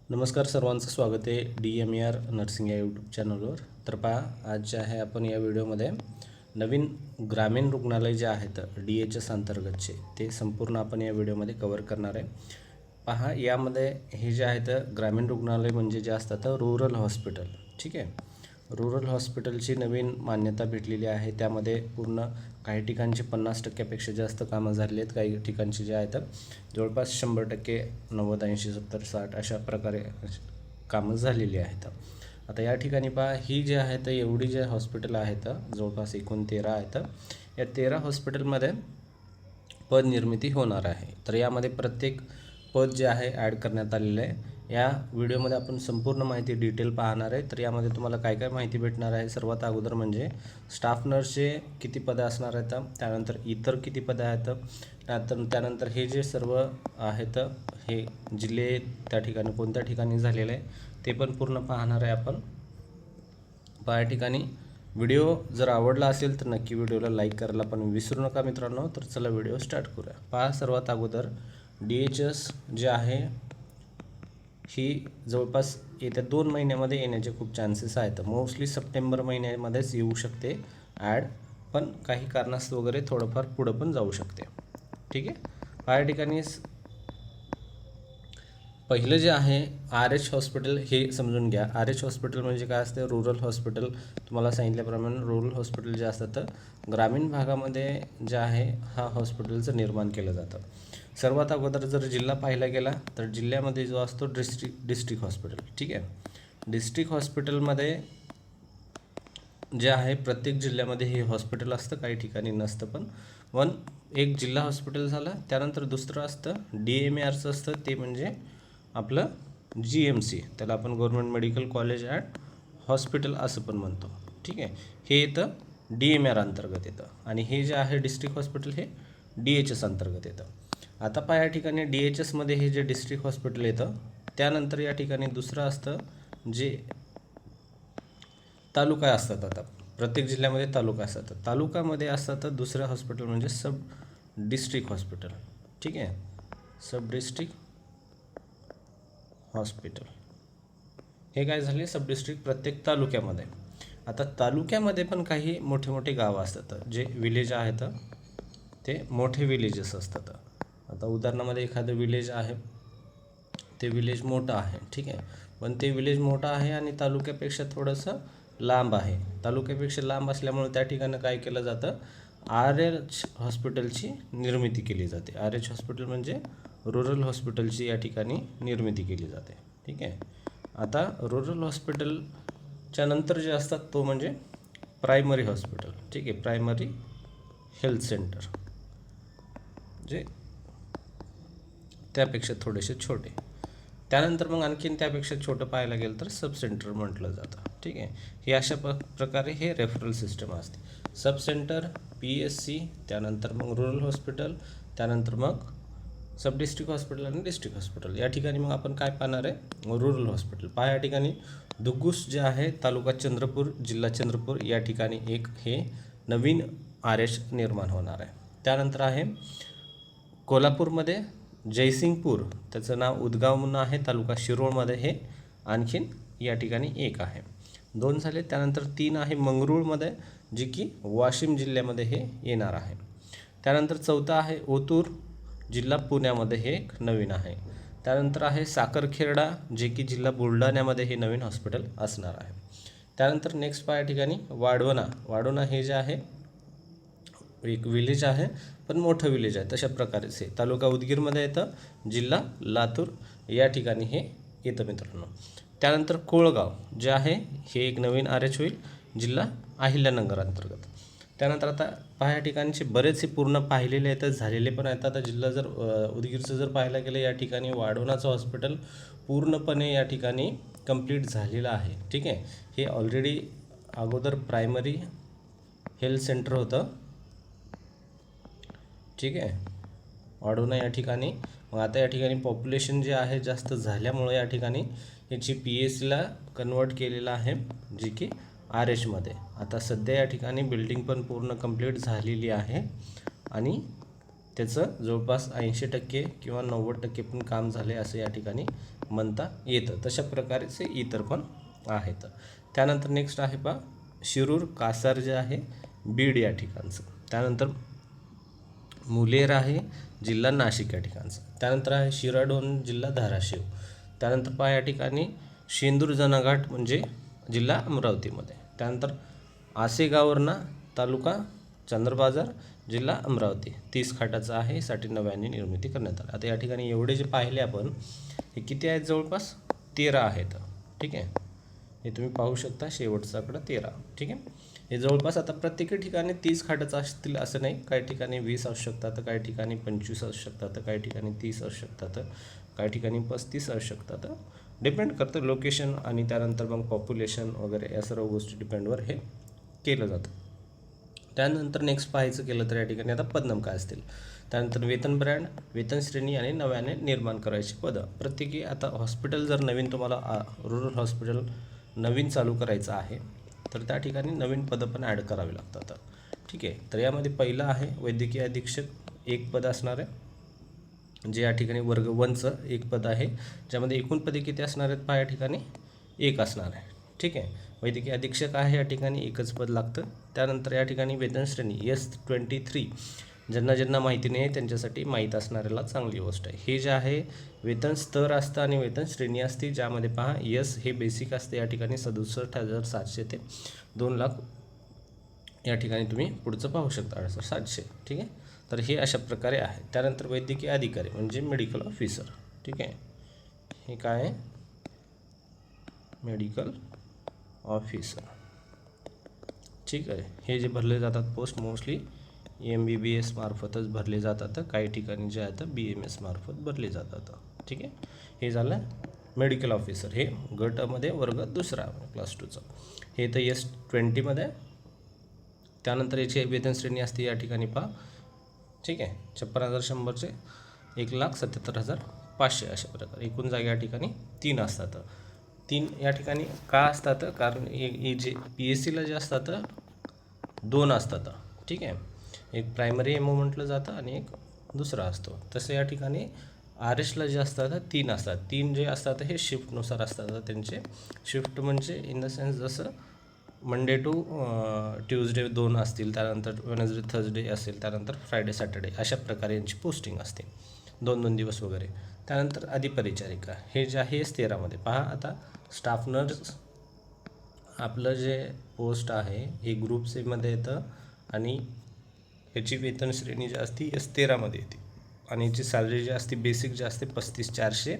नमस्कार सर्वांचं स्वागत आहे DMER नर्सिंग या यूट्यूब चॅनलवर. तर पहा, आज जे आहे आपण या व्हिडिओमध्ये नवीन ग्रामीण रुग्णालय जे आहेत DHS अंतर्गतचे ते संपूर्ण आपण या व्हिडिओमध्ये कव्हर करणार आहे. पहा, यामध्ये हे जे आहेत ग्रामीण रुग्णालय म्हणजे जे असतात रुरल हॉस्पिटल. ठीक आहे, रुरल हॉस्पिटलची नवीन मान्यता भेटलेली आहे. त्यामध्ये पूर्ण काही ठिकाणचे 50% जास्त कामं झालेली आहेत. काही ठिकाणचे जे आहेत जवळपास 100%, 90, 80, 70, 60 अशा प्रकारे कामं झालेली आहेत. आता या ठिकाणी पहा, ही जे आहेत एवढी जे हॉस्पिटल आहेत जवळपास एकूण 13 आहेत. या 13 हॉस्पिटलमध्ये पद निर्मिती होणार आहे. तर यामध्ये प्रत्येक पद जे आहे ॲड करण्यात आलेलं आहे. या व्हिडिओमध्ये आपण संपूर्ण माहिती डिटेल पाहणार आहे. तर यामध्ये तुम्हाला काय काय माहिती भेटणार आहे, सर्वात अगोदर म्हणजे स्टाफ नर्सचे किती पदं असणार आहेत, त्यानंतर इतर किती पदं आहेत, त्यानंतर हे जे सर्व आहेत हे जिल्हे त्या ठिकाणी कोणत्या ठिकाणी झालेलं आहे ते पण पूर्ण पाहणार आहे आपण. या ठिकाणी व्हिडिओ जर आवडला असेल तर नक्की व्हिडिओला लाईक करायला पण विसरू नका मित्रांनो. तर चला व्हिडिओ स्टार्ट करूया. पहा, सर्वात अगोदर DHS जे आहे ही जवळपास येत्या 2 महिन्यामध्ये येण्याचे खूप चान्सेस आहेत. मोस्टली सप्टेंबर महिन्यामध्येच येऊ शकते ॲड, पण काही कारणास्तव वगैरे थोडंफार पुढं पण जाऊ शकते. ठीक आहे, या ठिकाणी पहिलं जे आहे RH हॉस्पिटल हे समजून घ्या. RH हॉस्पिटल म्हणजे काय असते, रुरल हॉस्पिटल. तुम्हाला सांगितल्याप्रमाणे रुरल हॉस्पिटल जे असतात ग्रामीण भागामध्ये जे आहे हा हॉस्पिटलचं निर्माण केलं जातं. सर्वात अगोदर जर जिल्हा पाहिला गेला तर जिल्ह्यामध्ये जो असतो डिस्ट्रिक्ट हॉस्पिटल. ठीक आहे, डिस्ट्रिक्ट हॉस्पिटलमध्ये जे आहे प्रत्येक जिल्ह्यामध्ये हे हॉस्पिटल असतं, काही ठिकाणी नसतं. पण एक जिल्हा हॉस्पिटल झालं. त्यानंतर दुसरं असतं DMERचं असतं, ते म्हणजे आपलं GMC, त्याला आपण government medical college and hospital असं पण म्हणतो. ठीक आहे, हे येतं DMER अंतर्गत येतं आणि हे जे आहे डिस्ट्रिक्ट हॉस्पिटल हे DHS अंतर्गत येतं. आता पहा, या ठिकाणी DHSमध्ये हे जे डिस्ट्रिक्ट हॉस्पिटल येतं, त्यानंतर या ठिकाणी दुसरं असतं जे तालुका असतात. आता प्रत्येक जिल्ह्यामध्ये तालुका असतात. तालुक्यामध्ये असतात दुसरं हॉस्पिटल म्हणजे सब डिस्ट्रिक्ट हॉस्पिटल. ठीक आहे, सब डिस्ट्रिक्ट हॉस्पिटल हे काय झाले, सब डिस्ट्रिक्ट प्रत्येक तालुक्यामध्ये. आता तालुक्यामध्ये पण काही मोठे मोठे गावं असतात, जे विलेज आहेत ते मोठे विलेजेस असतात. आता उदाहरणामध्ये एखादं विलेज आहे, ते विलेज मोठं आहे. ठीक आहे, पण ते विलेज मोठं आहे आणि तालुक्यापेक्षा थोडंसं लांब आहे. तालुक्यापेक्षा लांब असल्यामुळे त्या ठिकाणी काय केलं जातं, RH हॉस्पिटलची निर्मिती केली जाते. RH हॉस्पिटल म्हणजे रुरल हॉस्पिटलची या ठिकाणी निर्मिती केली जाते. ठीक आहे, आता रुरल हॉस्पिटलच्या नंतर जे असतात तो म्हणजे प्रायमरी हॉस्पिटल. ठीक आहे, प्रायमरी हेल्थ सेंटर जे त्यापेक्षा थोडेसे छोटे. त्यानंतर मग आणखीन त्यापेक्षा छोटं पाहायला गेलं तर सब सेंटर म्हटलं जातं. ठीक आहे, हे अशा प्रकारे हे रेफरल सिस्टम असते. सब सेंटर, PSC, त्यानंतर मग रुरल हॉस्पिटल, त्यानंतर मग सब डिस्ट्रिक्ट हॉस्पिटल आणि डिस्ट्रिक्ट हॉस्पिटल. या ठिकाणी मग आपण काय पाहणार आहे, रुरल हॉस्पिटल. पहा, या ठिकाणी दुग्गुस जे आहे तालुका चंद्रपूर, जिल्हा चंद्रपूर, या ठिकाणी एक हे नवीन RH निर्माण होणार आहे. त्यानंतर आहे कोल्हापूरमध्ये जयसिंगपूर, त्याचं नाव उदगाव म्हणून आहे, तालुका शिरोळमध्ये हे आणखीन या ठिकाणी एक आहे. 2 झाले. त्यानंतर 3 आहे मंगरूळमध्ये, जे की वाशिम जिल्ह्यामध्ये हे येणार आहे. त्यानंतर 4थं आहे ओतूर, जिल्हा पुण्यामध्ये हे एक नवीन आहे. त्यानंतर आहे साखरखेर्डा, जे की जिल्हा बुलढाण्यामध्ये हे नवीन हॉस्पिटल असणार आहे. त्यानंतर नेक्स्ट पहा, या ठिकाणी वाढोणा हे जे आहे एक विलेज आहे, पण मोठं विलेज आहे. तशा प्रकारेच हे तालुका उदगीरमध्ये येतं, जिल्हा लातूर या ठिकाणी हे येतं मित्रांनो. त्यानंतर कोळगाव जे आहे हे एक नवीन RH होईल, जिल्हा अहिल्यानगर अंतर्गत. त्यानंतर आता पहा, या ठिकाणचे बरेचसे पूर्ण पाहिलेले आहेत, झालेले पण आहेत. आता जिल्हा जर उदगीरचं जर पाहायला गेलं, या ठिकाणी वाढोणाचं हॉस्पिटल पूर्णपणे या ठिकाणी कंप्लीट झालेलं आहे. ठीक आहे, हे ऑलरेडी अगोदर प्रायमरी हेल्थ सेंटर होतं. ठीक आहे, वाढोणा या ठिकाणी. मग आता या ठिकाणी पॉप्युलेशन जे आहे जास्त झाल्यामुळे या ठिकाणी याची PSCला कन्वर्ट केलेलं आहे, जे की RHमध्ये. आता सध्या या ठिकाणी बिल्डिंग पण पूर्ण कंप्लीट झालेली आहे आणि त्याचं जवळपास 80% किंवा 90% पण काम झाले असं या ठिकाणी म्हणता येतं. तशा प्रकारचे इतर पण आहेत. त्यानंतर नेक्स्ट आहे पहा शिरूर कासार जे आहे बीड या ठिकाणचं. त्यानंतर मुलेर आहे जिल्हा नाशिक या ठिकाणचं. त्यानंतर आहे शिराडोन जिल्हा धाराशिव. त्यानंतर पहा या ठिकाणी शेंदूर जनाघाट म्हणजे जिल्हा अमरावतीमध्ये. त्यानंतर आसेगावर्णा तालुका चंद्रबाजार जिल्हा अमरावती 30 खाटाचं आहे, साठी नव्याने निर्मिती करण्यात आली. आता या ठिकाणी एवढे जे पाहिले आपण हे किती आहेत, जवळपास 13 आहेत. ठीक आहे, हे तुम्ही पाहू शकता शेवटचा आकडा 13. ठीक आहे, हे जवळपास आता प्रत्येक ठिकाणी 30 खाटाचं असतील असं नाही. काही ठिकाणी 20 असू शकतात, काही ठिकाणी 25 असू शकतात, काही ठिकाणी 30 असू शकतात, काही ठिकाणी 35 असू शकतात. डिपेंड करतं लोकेशन आणि त्यानंतर मग पॉप्युलेशन वगैरे या सर्व गोष्टी डिपेंडवर हे केलं जातं. त्यानंतर नेक्स्ट पाहायचं केलं तर या ठिकाणी आता पदनाम काय असतील. त्यानंतर वेतन ब्रँड, वेतन श्रेणी आणि नव्याने निर्माण करायची पदं. प्रत्येकी आता हॉस्पिटल जर नवीन तुम्हाला रुरल हॉस्पिटल नवीन चालू करायचं आहे तर त्या ठिकाणी नवीन पदं पण ॲड करावी लागतात. ठीक आहे, तर यामध्ये पहिलं आहे वैद्यकीय अधीक्षक, एक पद असणार आहे, जे या ठिकाणी वर्ग 1चं एक पद आहे, ज्यामध्ये एकूण पदे किती असणार आहेत पहा या ठिकाणी 1 असणार आहे. ठीक आहे, वैद्यकीय अधीक्षक आहे या ठिकाणी एकच पद लागतं. त्यानंतर या ठिकाणी वेतन श्रेणी S23, ज्यांना माहिती नाही आहे त्यांच्यासाठी माहीत असणाऱ्याला चांगली गोष्ट आहे. हे जे आहे वेतन स्तर असतं आणि वेतन श्रेणी असते, ज्यामध्ये पहा यस हे बेसिक असते या ठिकाणी 67,700 ते 2 लाख या ठिकाणी तुम्ही पुढचं पाहू शकता 68,700. ठीक आहे, तर हे अशा प्रकारे आहे. त्यानंतर वैद्यकीय अधिकारी म्हणजे मेडिकल ऑफिसर. ठीक आहे, हे काय आहे मेडिकल ऑफिसर. ठीक आहे, हे जे भरले जातात पोस्ट मोस्टली MBBS मार्फतच भरले जातात, काही ठिकाणी जे आहे BMS मार्फत भरले जातात. ठीक आहे, हे झालं मेडिकल ऑफिसर, हे गटामध्ये वर्ग 2 क्लास 2चं. हे तर S20मध्ये. त्यानंतर याची वेतन श्रेणी असते या ठिकाणी पहा. ठीक आहे, 56,100 1,77,500 अशा प्रकारे. एकूण जागा या ठिकाणी 3 असतात. 3 या ठिकाणी का असतात, कारण हे जे PSCला जे असतात 2 असतात. ठीक आहे, एक प्रायमरी MO म्हटलं जातं आणि एक दुसरा असतो. तसं या ठिकाणी RSला जे असतात 3 असतात. 3 जे असतात हे शिफ्टनुसार असतात. त्यांचे शिफ्ट म्हणजे इन द सेन्स जसं मंडे टू ट्यूजडे 2 असतील, त्यानंतर वेनसडे थर्सडे असेल, त्यानंतर फ्रायडे सॅटर्डे अशा प्रकारे यांची पोस्टिंग असते, 2-2 दिवस वगैरे. त्यानंतर अधिपरिचारिका हे जे आहे 13मध्ये. पहा आता स्टाफ नर्स आपलं जे पोस्ट आहे हे ग्रुप Cमध्ये येतं आणि याची वेतन श्रेणी जी असते S13मध्ये येते आणि याची सॅलरी जी असते बेसिक जी असते 35,400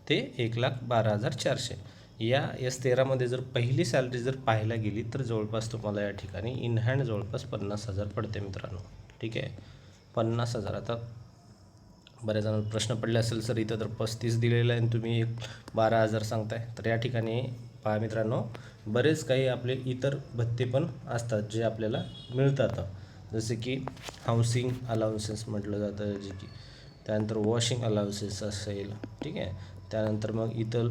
ते 1,12,400. या S13मध्ये जर पहिली सॅलरी जर पाहायला गेली तर जवळपास तुम्हाला या ठिकाणी इन हँड जवळपास 50,000 पडते मित्रांनो. ठीक आहे, 50,000. आता बऱ्याच जणांना प्रश्न पडले असेल सर इथं तर 35 दिलेलं आहे आणि तुम्ही 12,000 सांगताय. तर या ठिकाणी पहा मित्रांनो, बरेच काही आपले इतर भत्ते पण असतात जे आपल्याला मिळतात, जसे की हाऊसिंग अलाउन्सेस म्हटलं जातं, जे की त्यानंतर वॉशिंग अलाउन्सेस असेल. ठीक आहे, त्यानंतर मग इतर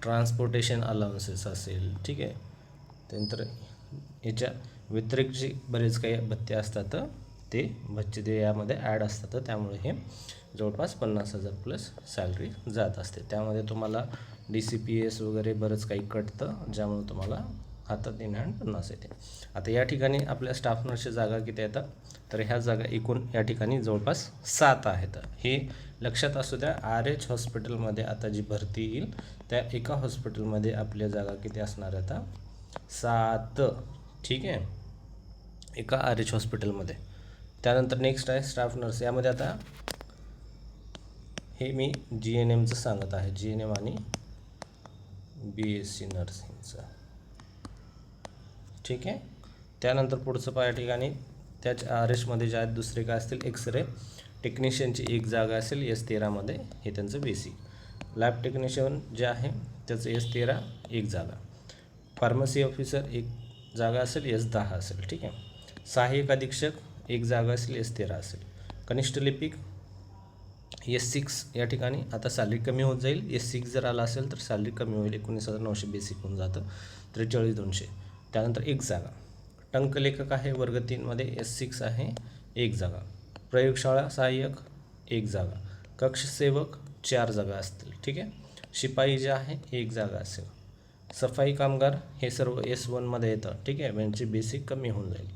ट्रान्सपोर्टेशन अलाउन्सेस असेल. ठीक आहे, त्यानंतर याच्या व्यतिरिक्त जे बरेच काही भत्ते असतात ते भत्ते यामध्ये ॲड असतात. त्यामुळे हे जवळपास 50,000 प्लस सॅलरी जात असते. त्यामध्ये तुम्हाला DCPS वगैरे बरंच काही कटतं, ज्यामुळे तुम्हाला हातात इन हँड 50 येते. आता या ठिकाणी आपल्या स्टाफ नर्सच्या जागा किती येतात, तर ह्या जागा एकूण या ठिकाणी जवळपास 7 आहेत. हे लक्षात असू द्या, RH हॉस्पिटलमध्ये आता जी भरती येईल त्या एका हॉस्पिटलमध्ये आपल्या जागा किती असणार आता 7. ठीक आहे, एका RH हॉस्पिटलमध्ये. त्यानंतर नेक्स्ट आहे स्टाफ नर्स. यामध्ये आता हे मी GNMचं सांगत आहे, GNM आणि BSc नर्सिंगचं. ठीक आहे, त्यानंतर पुढचं पहा या ठिकाणी त्याच RHमध्ये जे आहेत दुसरे काय असतील, एक्सरे टेक्निशियनची एक जागा असेल S13मध्ये, हे त्यांचं बेसिक. लॅब टेक्निशियन जे आहे त्याचं S13 एक जागा. फार्मसी ऑफिसर एक जागा असेल S10 असेल. ठीक आहे, सहाय्यक अधीक्षक एक जागा असेल S13 असेल. कनिष्ठ लिपिक S6 या ठिकाणी आता सॅलरी कमी होत जाईल. S6 जर आला असेल तर सॅलरी कमी होईल, 19,900 बेसिक होऊन जातं, 43,200. त्यानंतर एक जागा. टंकलेखक आहे वर्ग 3मध्ये S6 आहे एक जागा. प्रयोगशाळा सहाय्यक 1 जागा, कक्षसेवक 4 जागा असतील. ठीक आहे. शिपाई जे आहे 1 जागा असेल. सफाई कामगार हे सर्व S1मध्ये येतं. ठीक आहे. यांची बेसिक कमी होऊन जाईल.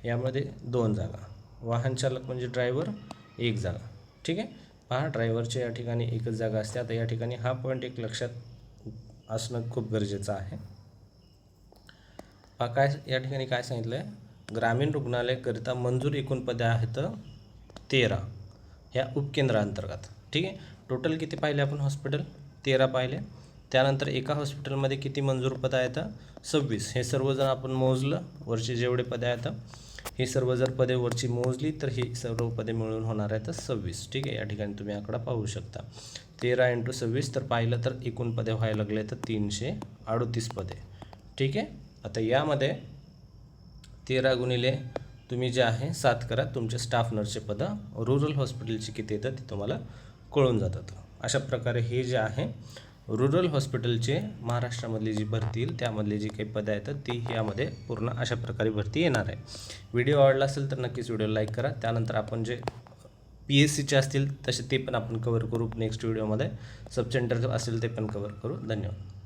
यामध्ये 2 जागा. वाहन चालक म्हणजे ड्रायव्हर 1 जागा. ठीक आहे. पहा, ड्रायव्हरच्या या ठिकाणी एकच जागा असते. आता या ठिकाणी हा पॉईंट एक लक्षात असणं खूप गरजेचं आहे. पहा काय या ठिकाणी काय सांगितलं आहे, ग्रामीण रुग्णालयाकरिता मंजूर एकूण पदे आहेत 13 ह्या उपकेंद्राअंतर्गत. ठीक आहे. टोटल किती पाहिले आपण हॉस्पिटल? 13 पाहिले. त्यानंतर एका हॉस्पिटलमध्ये किती मंजूर पदं आहेत? 26. हे सर्व जर आपण मोजलं, वरचे जेवढे पदे आहेत ही सर्व जर पदे वरची मोजली तर ही सर्व पदे मिळून होणार आहेत 26. ठीक आहे. या ठिकाणी तुम्ही आकडा पाहू शकता. 13 × 26 तर पाहिलं तर एकूण पदे व्हायला लागले तर 338 पदे. ठीक आहे. आता यामध्ये 13 गुणिले तुम्ही जे आहे 7 करा. तुमचे स्टाफ नर्सचे पदं रुरल हॉस्पिटलचे किती येतात ते तुम्हाला कळून जातात. अशा प्रकारे हे जे आहे रुरल हॉस्पिटलचे महाराष्ट्रामधली जी भरती येईल त्यामधले जी काही पदं आहेत ती यामध्ये पूर्ण अशा प्रकारे भरती येणार आहे. व्हिडिओ आवडला असेल तर नक्कीच व्हिडिओ लाईक करा. त्यानंतर आपण जे PSCचे असतील तसे ते पण आपण कव्हर करू नेक्स्ट व्हिडिओमध्ये. सबसेंटर असेल ते पण कव्हर करू. धन्यवाद.